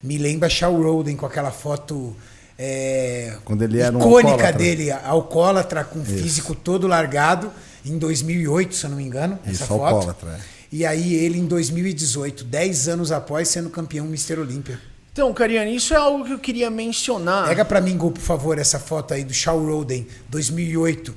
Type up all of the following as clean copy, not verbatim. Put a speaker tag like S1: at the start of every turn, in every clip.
S1: Me lembra Shawn Rhoden com aquela foto
S2: quando ele era
S1: icônica
S2: alcoólatra.
S1: dele, alcoólatra, com o físico todo largado, em 2008, se eu não me engano,
S2: Isso,
S1: essa foto.
S2: alcoólatra.
S1: E aí ele, em 2018, 10 anos após, sendo campeão Mr. Olímpia.
S3: Então, Cariani, isso é algo que eu queria mencionar.
S1: Pega pra mim, Gol, por favor, essa foto aí do Shawn Rhoden, 2008.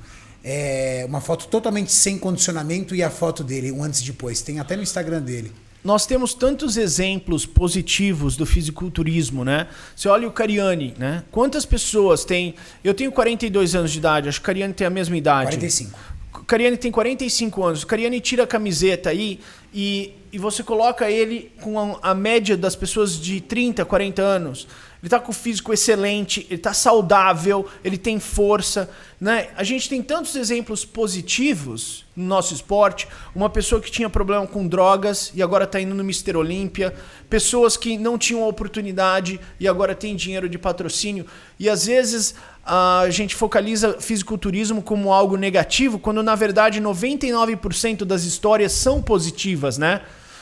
S1: Uma foto totalmente sem condicionamento e a foto dele, um antes e depois. Tem até no Instagram dele.
S3: Nós temos tantos exemplos positivos do fisiculturismo, né? Você olha o Cariani, né? Quantas pessoas tem... Eu tenho 42 anos de idade, acho que o Cariani tem a mesma idade.
S1: 45.
S3: O Cariani tem 45 anos. O Cariani tira a camiseta aí e você coloca ele com a média das pessoas de 30, 40 anos. Ele tá com o físico excelente, ele tá saudável, ele tem força, né? A gente tem tantos exemplos positivos no nosso esporte. Uma pessoa que tinha problema com drogas e agora tá indo no Mr. Olímpia. Pessoas que não tinham oportunidade e agora tem dinheiro de patrocínio. E às vezes a gente focaliza fisiculturismo como algo negativo, quando na verdade 99% das histórias são positivas, né?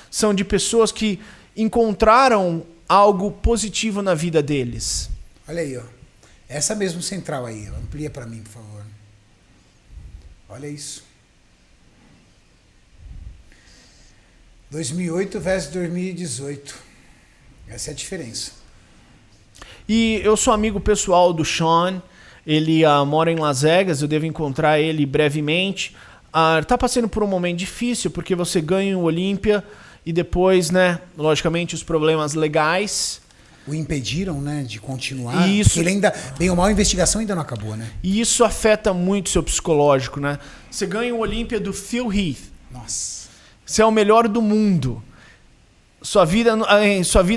S3: São de pessoas que encontraram algo positivo na vida deles.
S1: Olha aí, ó. Essa mesmo central aí. Amplia pra mim, por favor. Olha isso. 2008 versus 2018. Essa é a diferença.
S3: E eu sou amigo pessoal do Sean. Ele mora em Las Vegas. Eu devo encontrar ele brevemente. Tá passando por um momento difícil, porque você ganha o Olímpia e depois, né, logicamente, os problemas legais.
S1: O impediram, né, de continuar.
S3: Isso.
S1: Porque ele ainda, bem ou mal, a investigação ainda não acabou, né?
S3: E isso afeta muito o seu psicológico, né? Você ganha o Olímpia do Phil Heath.
S1: Nossa.
S3: Você é o melhor do mundo. Sua vida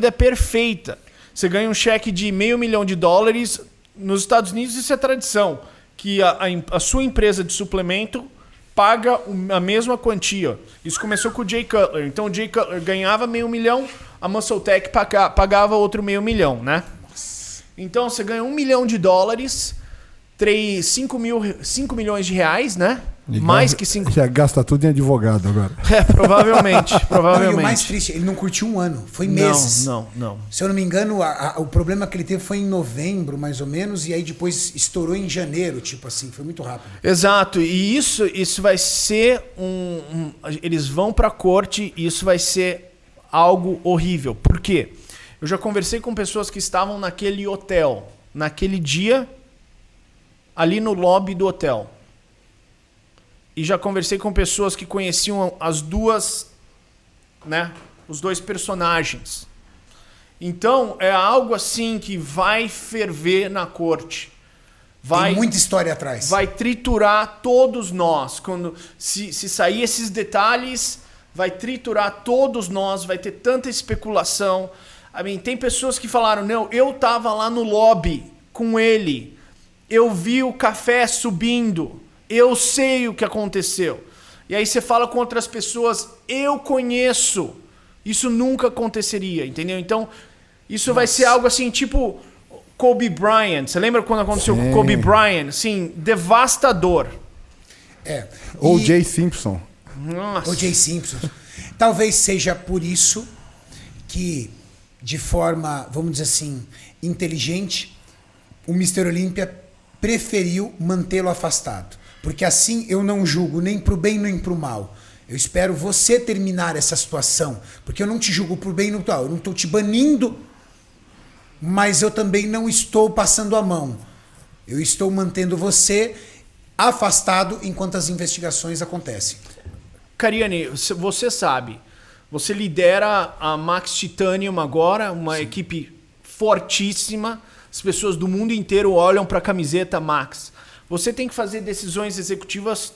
S3: é perfeita. Você ganha um cheque de $500 mil. Nos Estados Unidos isso é tradição. Que a sua empresa de suplemento paga a mesma quantia. Isso começou com o Jay Cutler. Então o Jay Cutler ganhava $500 mil, a MuscleTech pagava outro $500 mil, né?
S1: Nossa.
S3: Então você ganha $1 milhão, 5 milhões de reais, né? Mais que 5.
S2: Já gasta tudo em advogado agora.
S3: Provavelmente.
S1: Não, e o mais triste, ele não curtiu um ano, foi meses.
S3: Não.
S1: Se eu não me engano, o problema que ele teve foi em novembro, mais ou menos, e aí depois estourou em janeiro, tipo assim, foi muito rápido.
S3: Exato, e isso vai ser eles vão pra corte e isso vai ser algo horrível. Por quê? Eu já conversei com pessoas que estavam naquele hotel, naquele dia, ali no lobby do hotel. E já conversei com pessoas que conheciam as duas, né, os dois personagens. Então, é algo assim que vai ferver na corte.
S1: Tem muita história atrás.
S3: Vai triturar todos nós. Se sair esses detalhes, vai triturar todos nós, vai ter tanta especulação. Tem pessoas que falaram, não, eu tava lá no lobby com ele, eu vi o café subindo, eu sei o que aconteceu. E aí você fala com outras pessoas, eu conheço. Isso nunca aconteceria, entendeu? Então, isso vai ser algo assim, tipo Kobe Bryant. Você lembra quando aconteceu com Kobe Bryant? Assim, devastador.
S2: O.J. Simpson.
S3: Nossa.
S1: O.J. Simpson. Talvez seja por isso que, de forma, vamos dizer assim, inteligente, o Mr. Olímpia preferiu mantê-lo afastado. Porque assim eu não julgo nem pro bem nem pro mal. Eu espero você terminar essa situação. Porque eu não te julgo pro bem nem pro mal. Eu não estou te banindo, mas eu também não estou passando a mão. Eu estou mantendo você afastado enquanto as investigações acontecem.
S3: Cariani, você sabe, você lidera a Max Titanium agora, uma equipe fortíssima. As pessoas do mundo inteiro olham para a camiseta Max. Você tem que fazer decisões executivas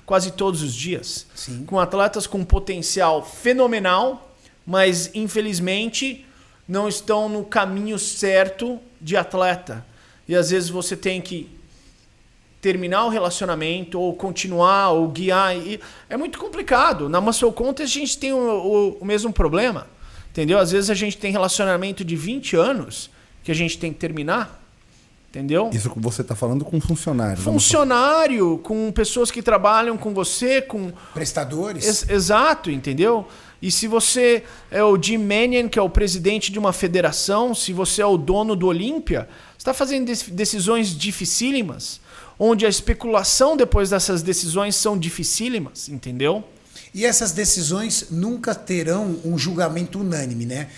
S3: quase todos os dias.
S1: Sim.
S3: Com atletas com potencial fenomenal, mas infelizmente não estão no caminho certo de atleta. E às vezes você tem que terminar o relacionamento, ou continuar, ou guiar. E é muito complicado. Na Muscle Contest a gente tem o mesmo problema. Entendeu? Às vezes a gente tem relacionamento de 20 anos que a gente tem que terminar. Entendeu?
S2: Isso que você está falando com funcionários.
S3: Funcionário, com pessoas que trabalham com você, com...
S1: Prestadores.
S3: Exato, entendeu? E se você é o Jim Mannion, que é o presidente de uma federação, se você é o dono do Olímpia, você está fazendo decisões dificílimas, onde a especulação depois dessas decisões são dificílimas, entendeu?
S1: E essas decisões nunca terão um julgamento unânime, né?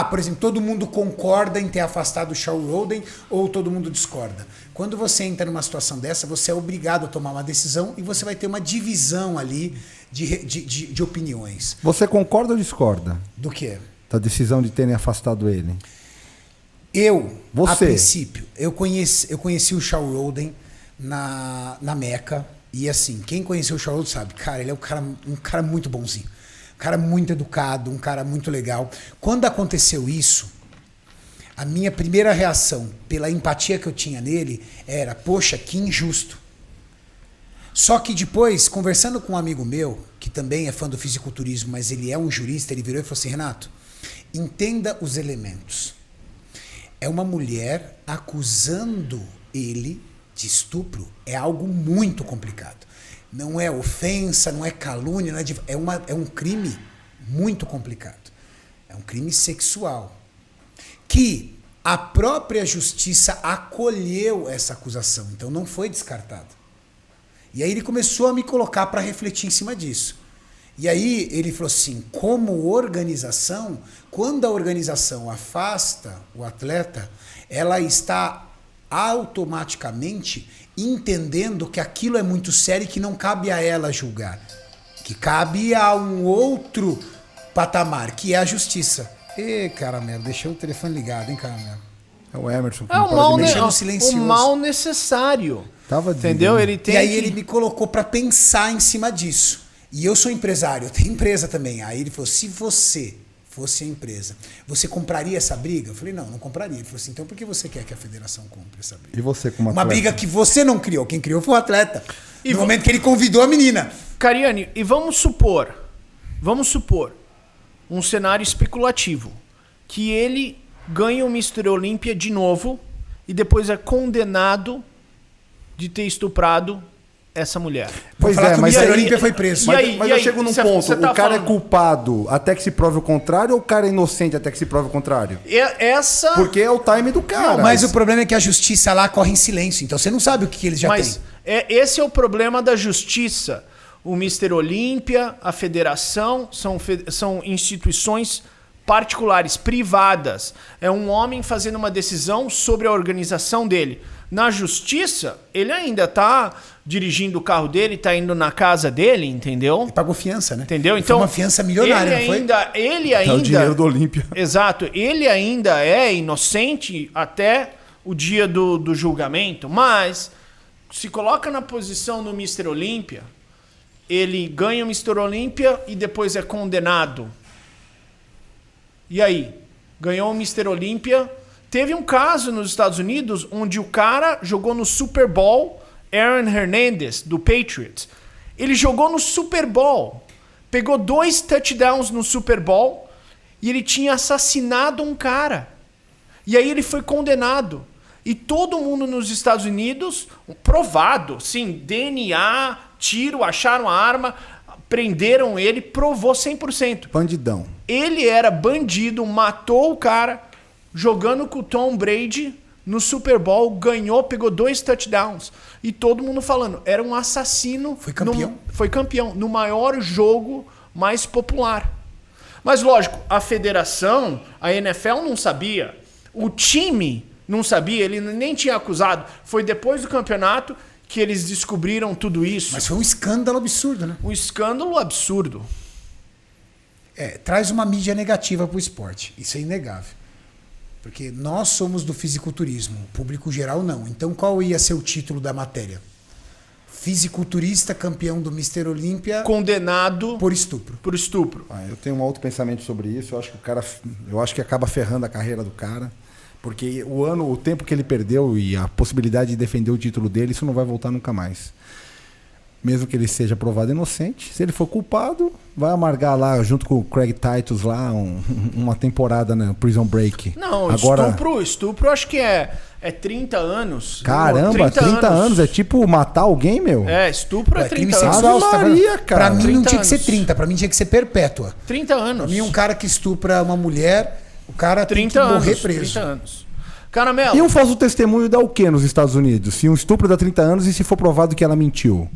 S1: Por exemplo, todo mundo concorda em ter afastado o Shawn Rhoden ou todo mundo discorda. Quando você entra numa situação dessa, você é obrigado a tomar uma decisão e você vai ter uma divisão ali de opiniões.
S2: Você concorda ou discorda?
S1: Do quê?
S2: Da decisão de terem afastado ele?
S1: A princípio, eu conheci o Shawn Rhoden na Meca. E assim, quem conheceu o Shawn Rhoden sabe, cara, ele é um cara muito bonzinho. Um cara muito educado, um cara muito legal. Quando aconteceu isso, a minha primeira reação, pela empatia que eu tinha nele, era, poxa, que injusto. Só que depois, conversando com um amigo meu, que também é fã do fisiculturismo, mas ele é um jurista, ele virou e falou assim, Renato, entenda os elementos. É uma mulher acusando ele de estupro, é algo muito complicado. Não é ofensa, não é calúnia, não é um crime muito complicado. É um crime sexual. Que a própria justiça acolheu essa acusação, então não foi descartado. E aí ele começou a me colocar para refletir em cima disso. E aí ele falou assim, como organização, quando a organização afasta o atleta, ela está automaticamente entendendo que aquilo é muito sério e que não cabe a ela julgar. Que cabe a um outro patamar, que é a justiça. Caramelo, deixei o telefone ligado, hein, Caramelo?
S2: É o Emerson. Que
S3: é
S1: o
S3: mal necessário. Entendeu? Ele tem
S1: ele me colocou para pensar em cima disso. E eu sou empresário, eu tenho empresa também. Aí ele falou, se você fosse a empresa, você compraria essa briga? Eu falei, não compraria. Ele falou assim, então por que você quer que a federação compre essa briga?
S2: E você como
S1: atleta? Uma briga que você não criou, quem criou foi o atleta. No momento que ele convidou a menina.
S3: Cariani, e vamos supor um cenário especulativo, que ele ganha o Mr. Olímpia de novo e depois é condenado de ter estuprado essa mulher.
S2: Pois é, mas
S1: o Mr. Olímpia foi preso.
S2: Mas eu chego num ponto, o cara é culpado até que se prove o contrário ou o cara é inocente até que se prove o contrário? Porque é o time do cara.
S1: Não, mas o problema é que a justiça lá corre em silêncio, então você não sabe o que eles já têm.
S3: Esse é o problema da justiça. O Mr. Olímpia, a federação, são instituições particulares, privadas. É um homem fazendo uma decisão sobre a organização dele. Na justiça, ele ainda está dirigindo o carro dele, está indo na casa dele, entendeu?
S1: Ele pagou fiança, né?
S3: Entendeu? Então,
S1: foi uma fiança milionária, não foi?
S3: Ele ainda...
S2: É o dinheiro do Olímpia.
S3: Exato. Ele ainda é inocente até o dia do julgamento, mas se coloca na posição do Mr. Olímpia, ele ganha o Mr. Olímpia e depois é condenado. E aí? Ganhou o Mr. Olímpia. Teve um caso nos Estados Unidos onde o cara jogou no Super Bowl, Aaron Hernandez, do Patriots. Ele jogou no Super Bowl, pegou 2 touchdowns no Super Bowl e ele tinha assassinado um cara. E aí ele foi condenado. E todo mundo nos Estados Unidos, provado, sim, DNA, tiro, acharam a arma, prenderam ele, provou 100%.
S2: Bandidão.
S3: Ele era bandido, matou o cara, jogando com o Tom Brady no Super Bowl, ganhou, pegou 2 touchdowns. E todo mundo falando, era um assassino.
S1: Foi campeão.
S3: Foi campeão, no maior jogo mais popular. Mas lógico, a federação, a NFL não sabia. O time não sabia, ele nem tinha acusado. Foi depois do campeonato que eles descobriram tudo isso.
S1: Mas foi um escândalo absurdo, né?
S3: Um escândalo absurdo.
S1: Traz uma mídia negativa pro esporte. Isso é inegável. Porque nós somos do fisiculturismo, o público geral não. Então qual ia ser o título da matéria? Fisiculturista campeão do Mr. Olímpia
S3: condenado
S1: por estupro.
S3: Por estupro.
S2: Eu tenho um outro pensamento sobre isso. Eu acho que acaba ferrando a carreira do cara. Porque o tempo que ele perdeu e a possibilidade de defender o título dele, isso não vai voltar nunca mais. mesmo que ele seja provado inocente. Se ele for culpado, vai amargar lá, junto com o Craig Titus lá, uma temporada na Prison Break.
S3: Não,
S2: agora,
S3: estupro acho que é 30 anos.
S2: Caramba, 30 anos. É tipo matar alguém, meu?
S3: Estupro é 30 anos.
S2: Sexual, Maria, cara.
S1: Pra mim não tinha que ser 30, pra mim tinha que ser perpétua.
S3: 30 anos.
S1: Pra mim um cara que estupra uma mulher, o cara tem que morrer preso.
S3: 30 anos. Caramelo.
S2: E um falso testemunho dá o quê nos Estados Unidos? Se um estupro dá 30 anos e se for provado que ela mentiu?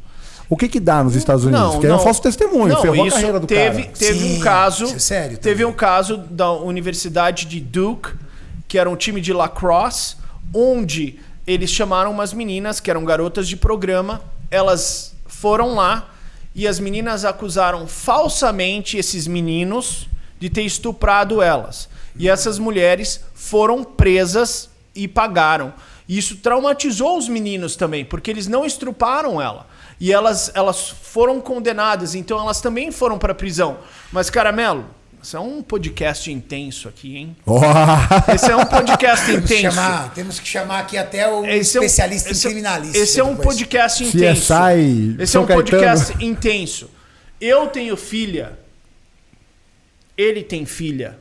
S2: O que dá nos Estados Unidos? Porque é um falso testemunho, ferrou a carreira do cara.
S3: Teve um caso,
S1: isso é sério
S3: teve um caso da Universidade de Duke, que era um time de lacrosse, onde eles chamaram umas meninas que eram garotas de programa, elas foram lá e as meninas acusaram falsamente esses meninos de ter estuprado elas. E essas mulheres foram presas e pagaram. E isso traumatizou os meninos também, porque eles não estupraram ela. E elas foram condenadas, então elas também foram para prisão. Mas, Caramelo, isso é um podcast intenso aqui, hein? Esse é um podcast intenso.
S1: Temos que chamar aqui até o especialista em criminalística.
S3: Esse é um podcast intenso. Esse é um podcast intenso. Eu tenho filha. Ele tem filha.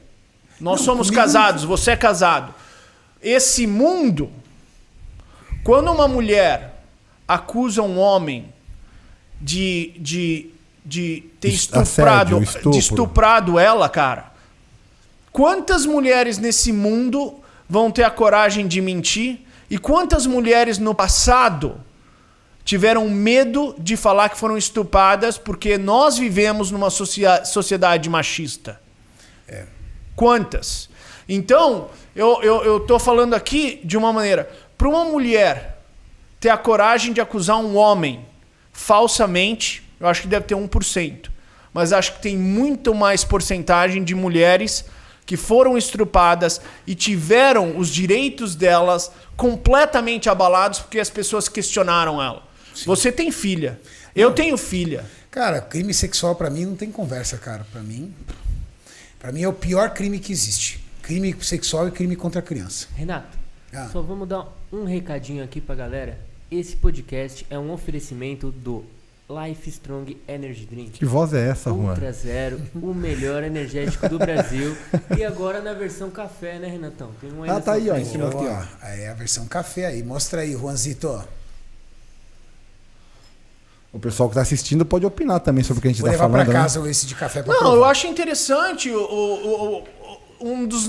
S3: Nós somos casados, você é casado. Esse mundo, quando uma mulher acusa um homem de ter estuprado ela, cara, quantas mulheres nesse mundo vão ter a coragem de mentir? E quantas mulheres no passado tiveram medo de falar que foram estupradas porque nós vivemos numa sociedade machista? Quantas? Então, eu tô falando aqui de uma maneira. Para uma mulher ter a coragem de acusar um homem falsamente, eu acho que deve ter 1%. Mas acho que tem muito mais porcentagem de mulheres que foram estupradas e tiveram os direitos delas completamente abalados porque as pessoas questionaram ela. Sim. Você tem filha. Eu tenho filha.
S1: Cara, crime sexual pra mim não tem conversa, cara. Pra mim é o pior crime que existe. Crime sexual e crime contra a criança.
S4: Renato, só vamos dar um recadinho aqui pra galera. Esse podcast é um oferecimento do Life Strong Energy Drink.
S2: Que voz é essa, Juan?
S4: Ultra Zero, o melhor energético do Brasil. E agora na versão café, né, Renatão? Tem um
S2: tá aí, ó, em cima aqui, ó.
S1: É a versão café aí. Mostra aí, Juanzito.
S2: O pessoal que está assistindo pode opinar também sobre o que a gente está falando.
S1: Vou levar para casa esse de café para provar.
S3: Eu acho interessante.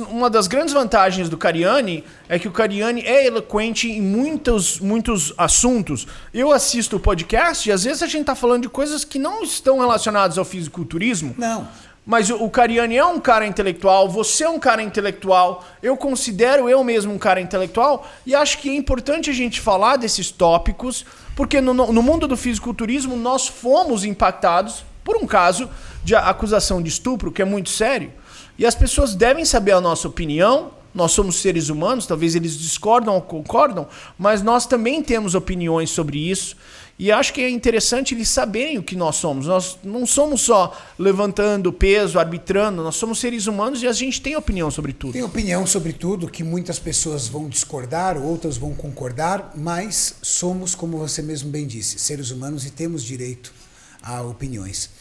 S3: Uma das grandes vantagens do Cariani é que o Cariani é eloquente em muitos assuntos. Eu assisto o podcast e às vezes a gente está falando de coisas que não estão relacionadas ao fisiculturismo.
S1: Não.
S3: Mas o Cariani é um cara intelectual, você é um cara intelectual, eu considero eu mesmo um cara intelectual e acho que é importante a gente falar desses tópicos, porque no mundo do fisiculturismo nós fomos impactados por um caso de acusação de estupro, que é muito sério, e as pessoas devem saber a nossa opinião. Nós somos seres humanos, talvez eles discordam ou concordam, mas nós também temos opiniões sobre isso. E acho que é interessante eles saberem o que nós somos. Nós não somos só levantando peso, arbitrando, nós somos seres humanos e a gente tem opinião sobre tudo.
S1: Tem opinião sobre tudo, que muitas pessoas vão discordar, outras vão concordar, mas somos, como você mesmo bem disse, seres humanos e temos direito a opiniões.